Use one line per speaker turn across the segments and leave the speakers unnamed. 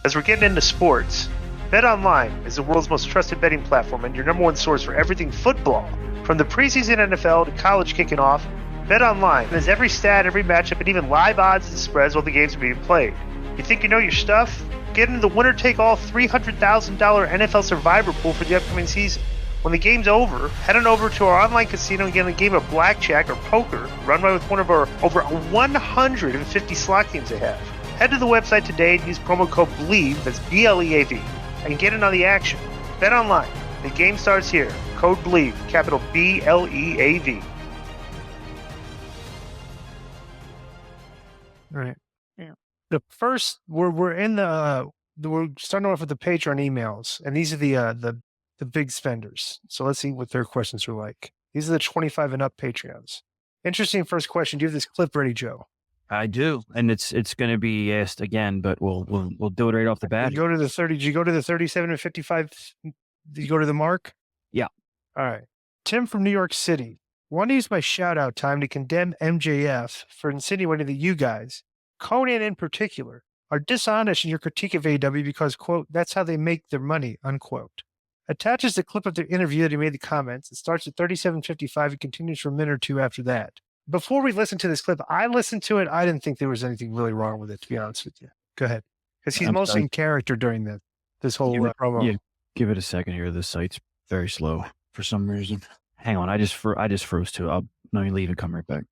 As we're getting into sports, BetOnline is the world's most trusted betting platform and your number one source for everything football. From the preseason NFL to college kicking off, BetOnline has every stat, every matchup, and even live odds and spreads while the games are being played. You think you know your stuff? Get into the winner-take-all $300,000 NFL Survivor pool for the upcoming season. When the game's over, head on over to our online casino and get a game of blackjack or poker run by with one of our over 150 slot games they have. Head to the website today and use promo code BLEAV, that's BLEAV, and get in on the action. Bet online. The game starts here. Code BLEAV, capital BLEAV. All right.
Yeah.
The first, we're starting off with the Patreon emails, and these are the big spenders. So let's see what their questions are like. These are the 25 and up Patreons. Interesting first question. Do you have this clip ready, Joe?
I do, and it's going to be asked again, but we'll do it right off the bat.
Did you go to the 30? Did you go to the 37 and 55? Did you go to the mark?
Yeah.
All right. Tim from New York City. Want to use my shout out time to condemn MJF for insinuating that you guys, Konnan in particular, are dishonest in your critique of AEW because, quote, that's how they make their money, unquote. Attaches the clip of the interview that he made the comments. It starts at 37:55 and continues for a minute or two after that. Before we listen to this clip, I listened to it. I didn't think there was anything really wrong with it, to be honest with you. Go ahead. Because he's mostly in character during this whole promo.
Yeah, give it a second here. This site's very slow for some reason. Hang on. I just froze too. Let me leave and come right back.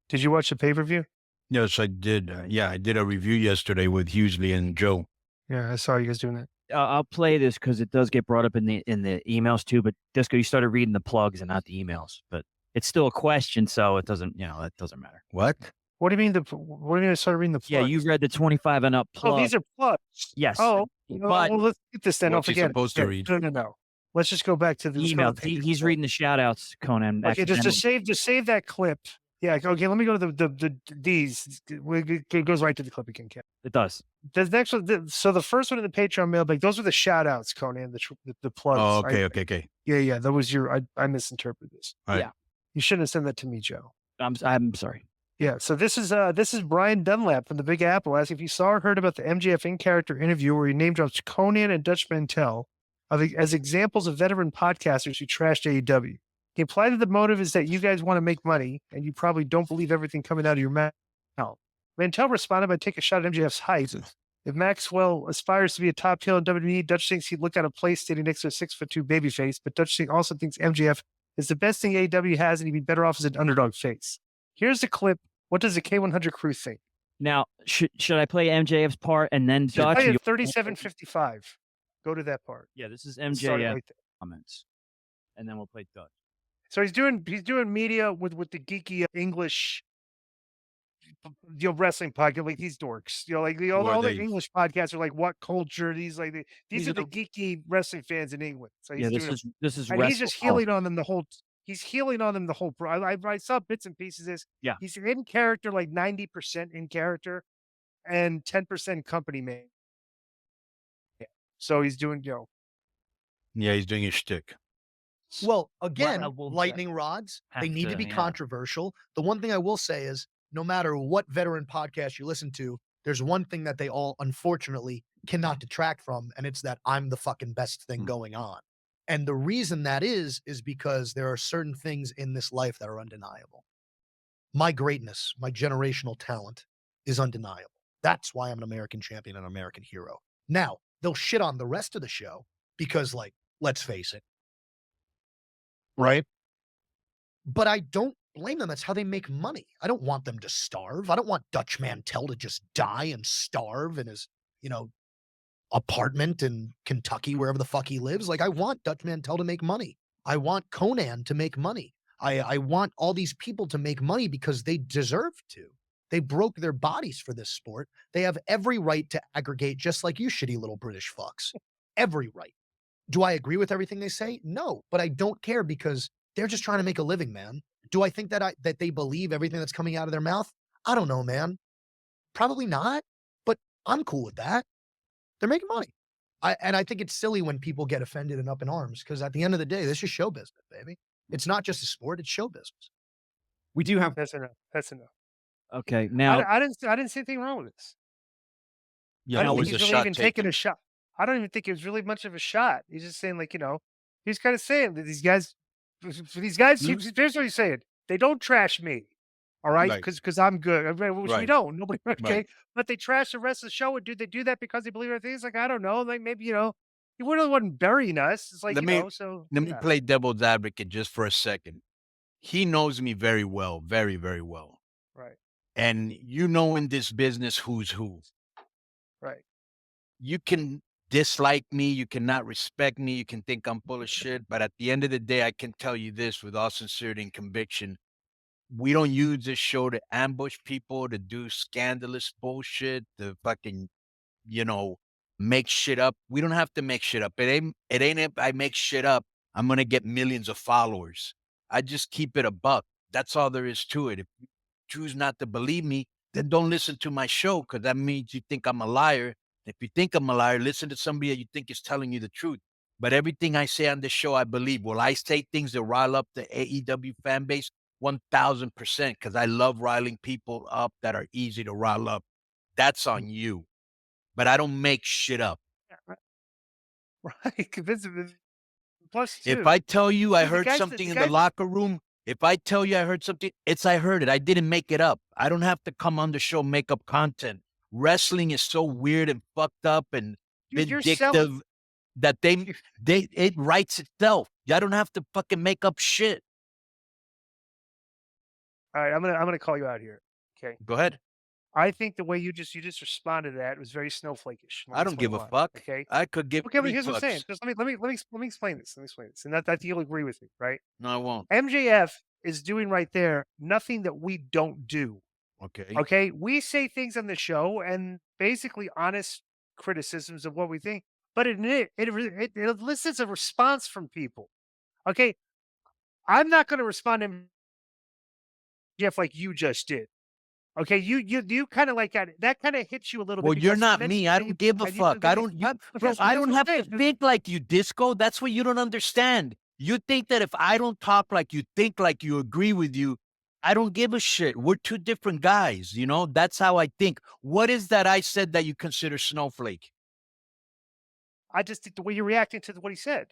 Did you watch the pay-per-view?
Yes, I did. I did a review yesterday with Hughley and Joe.
Yeah, I saw you guys doing that.
I'll play this because it does get brought up in the emails too. But Disco, you started reading the plugs and not the emails. But it's still a question, so it doesn't. That doesn't matter.
What?
What do you mean? What do you mean? I started reading the plugs?
Yeah, you read the 25 and up plugs.
Oh, these are plugs.
Yes.
Oh,
but
well, let's get this then. Don't forget.
Supposed to read?
No. Let's just go back to the
email. He's reading the shout outs, Konnan.
Okay, just save that clip. Yeah, okay, let me go to these. It goes right to the clip again, Ken.
It does.
The next one, so the first one in the Patreon mailbag, those were the shout outs, Konnan, the plugs.
Oh, okay.
Yeah, that was I misinterpreted this.
Right.
Yeah.
You shouldn't have sent that to me, Joe.
I'm sorry.
Yeah, so this is Brian Dunlap from the Big Apple asking if you saw or heard about the MJF in-character interview where he name drops Konnan and Dutch Mantel as examples of veteran podcasters who trashed AEW. He implied that the motive is that you guys want to make money, and you probably don't believe everything coming out of your mouth. Mantel responded by taking a shot at MJF's height. If Maxwell aspires to be a top heel in WWE, Dutch thinks he'd look out of place standing next to a 6'2" babyface, but Dutch also thinks MJF is the best thing AEW has, and he'd be better off as an underdog face. Here's the clip. What does the K100 crew think?
Now, should I play MJF's part and then Dutch?
37:55. Go to that part.
Yeah, this is MJF comments, and then we'll play Dutch.
So he's doing media with the geeky English, wrestling podcast, like these dorks, like all the English podcasts are like What Culture. These are the geeky wrestling fans in England. So he's
this is.
And he's just healing on them the whole. He's healing on them the whole. I saw bits and pieces of this.
Yeah,
he's in character, like 90% in character, and 10% company man. Yeah. So he's doing
Yeah, he's doing his shtick.
Well, again, lightning rods, they need to be controversial. The one thing I will say is no matter what veteran podcast you listen to, there's one thing that they all, unfortunately, cannot detract from, and it's that I'm the fucking best thing going on. And the reason that is because there are certain things in this life that are undeniable. My greatness, my generational talent is undeniable. That's why I'm an American champion and an American hero. Now, they'll shit on the rest of the show because, let's face it, right? But I don't blame them. That's how they make money. I don't want them to starve. I don't want Dutch Mantel to just die and starve in his, apartment in Kentucky, wherever the fuck he lives. I want Dutch Mantel to make money. I want Konnan to make money. I want all these people to make money because they deserve to. They broke their bodies for this sport. They have every right to aggregate just like you shitty little British fucks. Every right. Do I agree with everything they say? No, but I don't care because they're just trying to make a living, man. Do I think that they believe everything that's coming out of their mouth? I don't know, man. Probably not, but I'm cool with that. They're making money. I think it's silly when people get offended and up in arms because at the end of the day, this is show business, baby. It's not just a sport, it's show business.
We do have
That's enough.
Okay, now
I didn't see anything wrong with this.
Yeah,
I don't think
always
he's
a
really
shot
even taking
taken.
a shot. I don't even think it was really much of a shot. He's just saying, like, he's kind of saying that these guys,
Hmm?
here's what he's saying. They don't trash me. All right.
Right,
Because I'm good. Which we
right,
don't. Nobody, okay.
right.
But they trash the rest of the show. And do they do that because they believe in things? Like, I don't know. Like, maybe, he really wasn't burying us. It's like,
Let me
so,
let me
yeah.
play devil's advocate just for a second. He knows me very well, very, very well.
Right.
And you know in this business who's who.
Right.
You can dislike me, you cannot respect me, you can think I'm full of shit, but at the end of the day, I can tell you this with all sincerity and conviction. We don't use this show to ambush people, to do scandalous bullshit, to fucking, you know, make shit up. We don't have to make shit up. It ain't if I make shit up, I'm gonna get millions of followers. I just keep it a buck. That's all there is to it. If you choose not to believe me, then don't listen to my show, because that means you think I'm a liar. If you think I'm a liar, listen to somebody that you think is telling you the truth. But everything I say on this show, I believe. Will I say things that rile up the AEW fan base? 1000%, because I love riling people up that are easy to rile up. That's on you. But I don't make shit up.
Right. Plus,
If
too.
I tell you I
Dude,
heard something in the locker room, if I tell you I heard something, I heard it. I didn't make it up. I don't have to come on the show, make up content. Wrestling is so weird and fucked up and
Dude, you're selling.
vindictive that it writes itself. I don't have to fucking make up shit.
All right. I'm gonna call you out here. Okay.
Go ahead.
I think the way you just responded to that was very snowflakish.
I don't give a fuck.
Okay.
I could give
Okay, but
3
here's what I'm saying.
fucks.
Just let me explain this. Let me explain this. And that you'll agree with me, right?
No, I won't.
MJF is doing right there nothing that we don't do.
Okay.
Okay. We say things on the show and basically honest criticisms of what we think, but it elicits a response from people. Okay. I'm not going to respond to MJF like you just did. Okay, you kind of like that kind of hits you a little
Well,
bit.
you're
because
not
you
me.
mentioned
I
that
don't give a
and
fuck. I don't. Bro, I don't have to think like you, Disco. That's what you don't understand. You think that if I don't talk like you, think like you, agree with you, I don't give a shit. We're two different guys. That's how I think. What is that I said that you consider snowflake?
I just think the way you're reacting to what he said.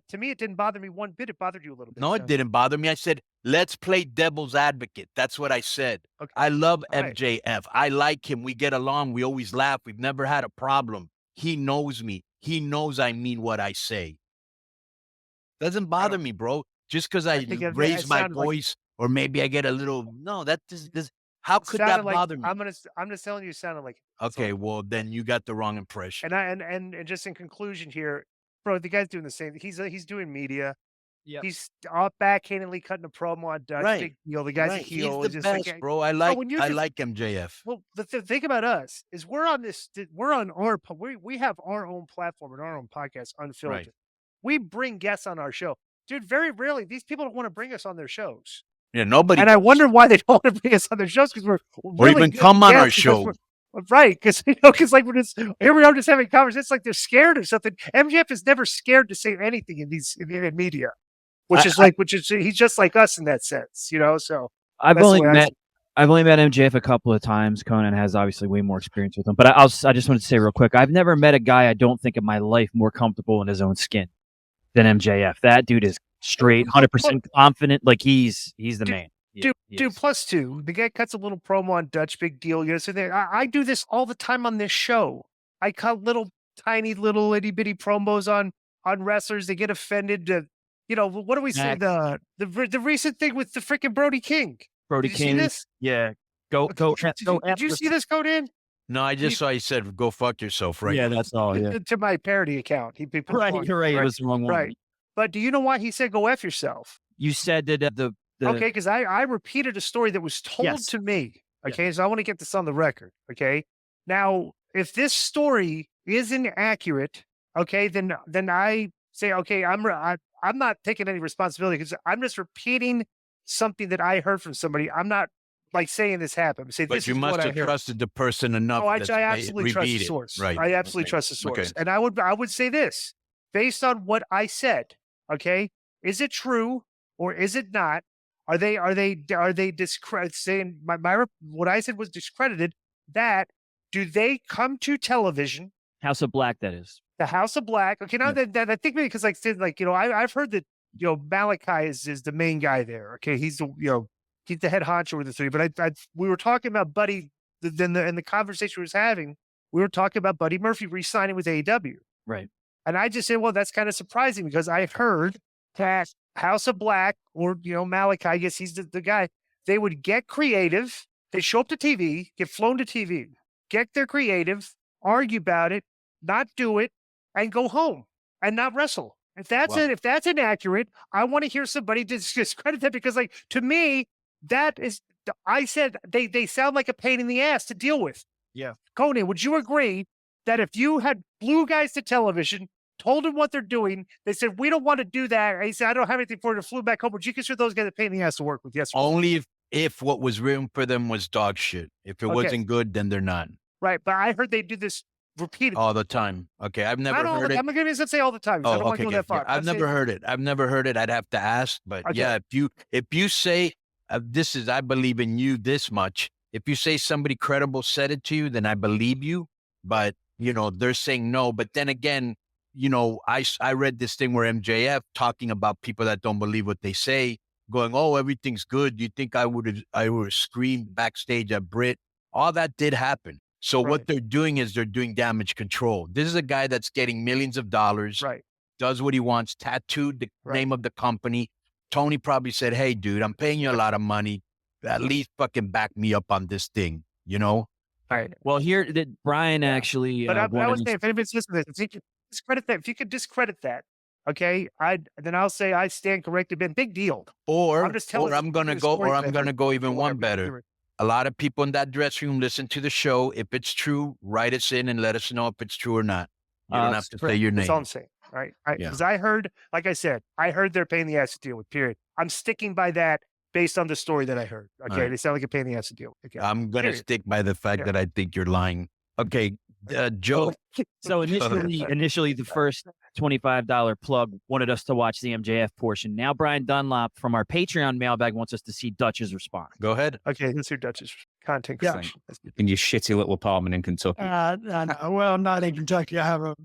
To me, it didn't bother me one bit. It bothered you a little bit.
No, it didn't bother me. I said, let's play devil's advocate. That's what I said.
Okay.
I love
All right.
MJF. I like him. We get along. We always laugh. We've never had a problem. He knows me. He knows I mean what I say. Doesn't bother me, bro. Just because I
think it
raise my
sounded like-
voice or maybe I get a little, no, that does, how could that
sounded like-
bother me?
I'm just telling you, it sounded like it. That's
Okay,
all.
well, then you got the wrong impression.
And just in conclusion here, bro, the guy's doing the same. He's doing media.
Yep.
He's all backhandedly cutting a promo on Dutch.
Right.
Big deal. The guy's a
Right.
heel.
He's the
It's
best,
just like,
bro. I like
when you
I
just-
like MJF.
Well, the thing about us is we're on our we have our own platform and our own podcast, Unfiltered.
Right.
We bring guests on our show, dude. Very rarely these people don't want to bring us on their shows,
Yeah, nobody.
and I wonder why they don't want to bring us on their shows because we're
Or
really
even
good
come on our
guests because
show.
we're- Right, because because like we're just here we are just having conversations. It's like they're scared or something. MJF is never scared to say anything in media, which is he's just like us in that sense, So
I've
that's the
only
way I
met
see it.
I've only met MJF a couple of times. Konnan has obviously way more experience with him, but I just wanted to say real quick, I've never met a guy I don't think in my life more comfortable in his own skin than MJF. That dude is straight, 100% confident. Like he's the man.
Dude, plus two. The guy cuts a little promo on Dutch, big deal. So I do this all the time on this show. I cut tiny little itty bitty promos on wrestlers. They get offended. What do we say? The recent thing with the freaking Brody King.
Brody
Did
King.
you see this?
Yeah. Go.
Did you see this, Conan?
No, I just saw he said, go fuck yourself, right?
Yeah, that's all. Yeah.
To my parody account. He put
Right. You're right. It was the wrong one.
Right. But do you know why he said go F yourself?
You said that
Okay, because I repeated a story that was told to me. Okay, so I want to get this on the record. Okay, now if this story isn't accurate, okay, then I say okay, I'm not taking any responsibility because I'm just repeating something that I heard from somebody. I'm not like saying this happened. Say,
But
this
you
is
must
what
have
I heard.
trusted the person enough.
Oh, I
that
absolutely trust the
repeat it.
source.
Right.
I absolutely
Okay.
trust the source.
Okay.
And I would say this based on what I said. Okay, is it true or is it not? Are they saying my what I said was discredited? That do they come to television?
House of Black, that is.
The House of Black. Okay, now that I think maybe because I've heard that Malachi is the main guy there. Okay, he's he's the head honcho of the three. But we were talking about Buddy. Then in the conversation we was having, we were talking about Buddy Murphy re-signing with AEW.
Right.
And I just said, well, that's kind of surprising because I heard that House of Black or Malachi, I guess he's the guy. They would get creative. They show up to TV, get flown to TV, get their creative, argue about it, not do it, and go home and not wrestle. If that's inaccurate, I want to hear somebody discredit that because, to me, that is. I said they sound like a pain in the ass to deal with.
Yeah,
Konnan, would you agree that if you had blue guys to television, told them what they're doing, they said we don't want to do that, and he said I don't have anything for it, flew back home. Would you consider those guys a pain in the ass to work with? Yes.
Only if what was written for them was dog shit. If it wasn't good, then they're not.
Right, but I heard they do this repeatedly
all the time. Okay, I've never heard it.
I'm going to say all the time. I don't want to go that far.
I've never heard it. I've never heard it. I'd have to ask. But yeah, if you say I believe in you this much. If you say somebody credible said it to you, then I believe you. But they're saying no. But then again, I read this thing where MJF talking about people that don't believe what they say, going, "Oh, everything's good." You think I would have screamed backstage at Britt? All that did happen. So what they're doing is they're doing damage control. This is a guy that's getting millions of dollars, does what he wants, tattooed the name of the company. Tony probably said, "Hey, dude, I'm paying you a lot of money. At least fucking back me up on this thing," All
right.
Well, here did Brian actually.
But I was saying, if anybody's listening to this, if you could discredit that, okay, then I'll say I stand corrected. Ben, big deal.
Or I'm gonna go even one better. A lot of people in that dressing room listen to the show. If it's true, write us in and let us know if it's true or not. You don't have to say your name.
That's all I'm saying. Right. Because I heard, like I said, they're a pain in the ass to deal with, period. I'm sticking by that based on the story that I heard. Okay. Right. They sound like a pain in the ass to deal with. Okay.
I'm going to stick by the fact that I think you're lying. Okay. Joe.
So initially the first $25 plug wanted us to watch the MJF portion. Now Brian Dunlop from our Patreon mailbag wants us to see Dutch's response.
Go ahead.
Okay. Let's hear Dutch's content. Yeah.
In your shitty little apartment in Kentucky.
Well, not in Kentucky. I have a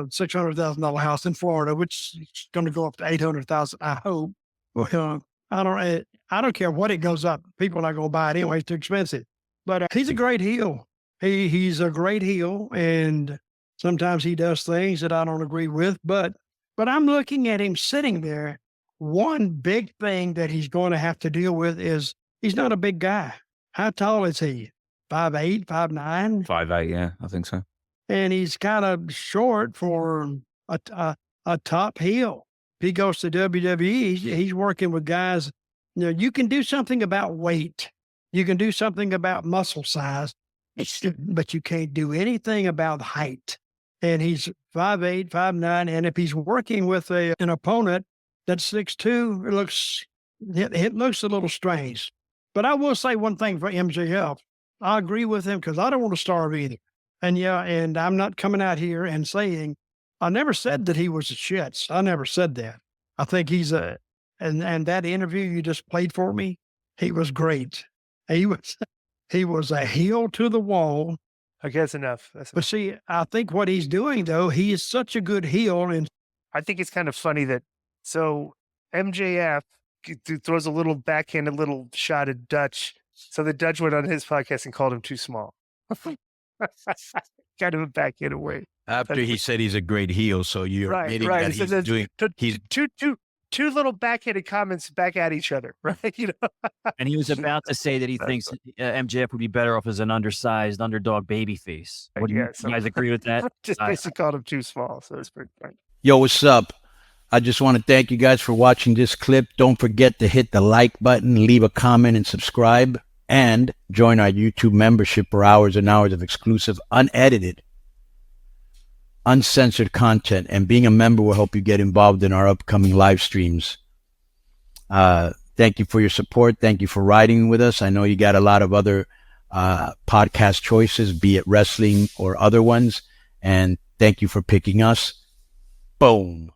$600,000 house in Florida, which is going to go up to $800,000. I hope. Well, I don't care what it goes up. People are not going to buy it anyway. It's too expensive. But he's a great heel. He's a great heel, and sometimes he does things that I don't agree with. But I'm looking at him sitting there. One big thing that he's going to have to deal with is he's not a big guy. How tall is he? 5'8", 5'9"?
5'8", yeah, I think so.
And he's kind of short for a top heel. If he goes to WWE, he's working with guys. You can do something about weight. You can do something about muscle size, but you can't do anything about height. And he's 5'8", 5'9", and if he's working with an opponent that's 6'2", it looks a little strange. But I will say one thing for MJF. I agree with him because I don't want to starve either. And I'm not coming out here and saying, I never said that he was a shits. I never said that. I think he's and that interview you just played for me, he was great. He was a heel to the wall.
Okay, that's enough.
But see, I think what he's doing though, he is such a good heel. And
I think it's kind of funny that, so MJF throws a little backhanded little shot at Dutch. So the Dutch went on his podcast and called him too small. Kind of a backhanded way.
After he said he's a great heel, so you're admitting that he's doing. He's
two little backhanded comments back at each other, right?
And he was about to say that he thinks MJF would be better off as an undersized underdog babyface. You guys agree with that?
Just basically called him too small, so it's pretty funny.
Yo, what's up? I just want to thank you guys for watching this clip. Don't forget to hit the like button, leave a comment, and subscribe. And join our YouTube membership for hours and hours of exclusive, unedited, uncensored content. And being a member will help you get involved in our upcoming live streams. Thank you for your support. Thank you for riding with us. I know you got a lot of other podcast choices, be it wrestling or other ones. And thank you for picking us. Boom.